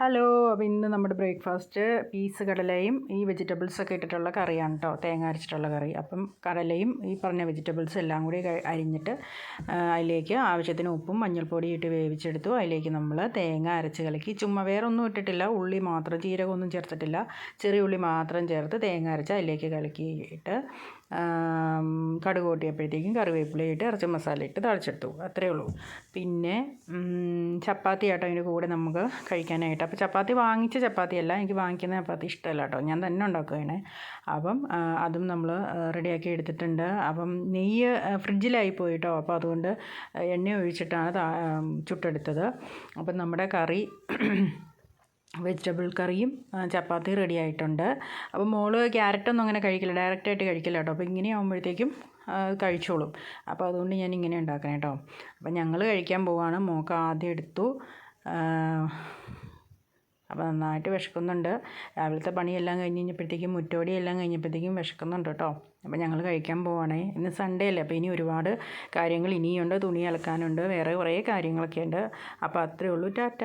Hello. അപ്പോൾ ഇന്ന് നമ്മുടെ ബ്രേക്ക്ഫാസ്റ്റ് പീസ് കടലയും ഈ വെജിറ്റബിൾസൊക്കെ ഇട്ടിട്ടുള്ള കറിയാണ് കേട്ടോ, തേങ്ങ അരച്ചിട്ടുള്ള കറി. അപ്പം കടലയും ഈ പറഞ്ഞ വെജിറ്റബിൾസ് എല്ലാം കൂടി അരിഞ്ഞിട്ട് അതിലേക്ക് ആവശ്യത്തിന് ഉപ്പും മഞ്ഞൾപ്പൊടി ഇട്ട് വേവിച്ചെടുത്തു. അതിലേക്ക് നമ്മൾ തേങ്ങ അരച്ച് കലക്കി, ചുമ്മാ വേറെ ഒന്നും ഇട്ടിട്ടില്ല, ഉള്ളി മാത്രം, ജീരകമൊന്നും ചേർത്തിട്ടില്ല, ചെറിയ ഉള്ളി മാത്രം ചേർത്ത് തേങ്ങ അരച്ച് അതിലേക്ക് കലക്കിയിട്ട് കടുക് പൊട്ടിയപ്പോഴത്തേക്കും കറിവേപ്പിലയിട്ട് ഇറച്ചി മസാല ഇട്ട് തളിച്ചെടുത്തു. അത്രയേ ഉള്ളൂ. പിന്നെ ചപ്പാത്തി ആട്ടോ അതിൻ്റെ കൂടെ നമുക്ക് കഴിക്കാനായിട്ട്. അപ്പോൾ ചപ്പാത്തി വാങ്ങിച്ച ചപ്പാത്തിയല്ല, എനിക്ക് വാങ്ങിക്കുന്ന ചപ്പാത്തി ഇഷ്ടമല്ല കേട്ടോ, ഞാൻ തന്നെ ഉണ്ടാക്കുകയാണ്. അപ്പം അതും നമ്മൾ റെഡിയാക്കി എടുത്തിട്ടുണ്ട്. അപ്പം നെയ്യ് ഫ്രിഡ്ജിലായി പോയിട്ടോ, അപ്പോൾ അതുകൊണ്ട് എണ്ണ ഒഴിച്ചിട്ടാണ് ചുട്ടെടുത്തത്. അപ്പം നമ്മുടെ കറി വെജിറ്റബിൾ കറിയും ചപ്പാത്തി റെഡി ആയിട്ടുണ്ട്. അപ്പോൾ മോള് ക്യാരറ്റൊന്നും അങ്ങനെ കഴിക്കില്ല, ഡയറക്റ്റായിട്ട് കഴിക്കില്ല കേട്ടോ. അപ്പോൾ ഇങ്ങനെ ആകുമ്പോഴത്തേക്കും കഴിച്ചോളും. അപ്പോൾ അതുകൊണ്ട് ഞാൻ ഇങ്ങനെ ഉണ്ടാക്കണം കേട്ടോ. അപ്പോൾ ഞങ്ങൾ കഴിക്കാൻ പോവുകയാണ്. മോൾക്ക് ആദ്യം എടുത്തു. അപ്പോൾ നന്നായിട്ട് വിശക്കുന്നുണ്ട്. രാവിലത്തെ പണിയെല്ലാം കഴിഞ്ഞപ്പോഴത്തേക്കും, മുറ്റോടിയെല്ലാം കഴിഞ്ഞപ്പോഴത്തേക്കും വിശക്കുന്നുണ്ട് കേട്ടോ. അപ്പോൾ ഞങ്ങൾ കഴിക്കാൻ പോവുകയാണേ. ഇന്ന് സൺഡേ അല്ലേ, അപ്പോൾ ഇനി ഒരുപാട് കാര്യങ്ങൾ ഇനിയുണ്ട്. തുണി അലക്കാനുണ്ട്, വേറെ കുറേ കാര്യങ്ങളൊക്കെ ഉണ്ട്. അപ്പോൾ അത്രയേ ഉള്ളൂ. ടാറ്റ.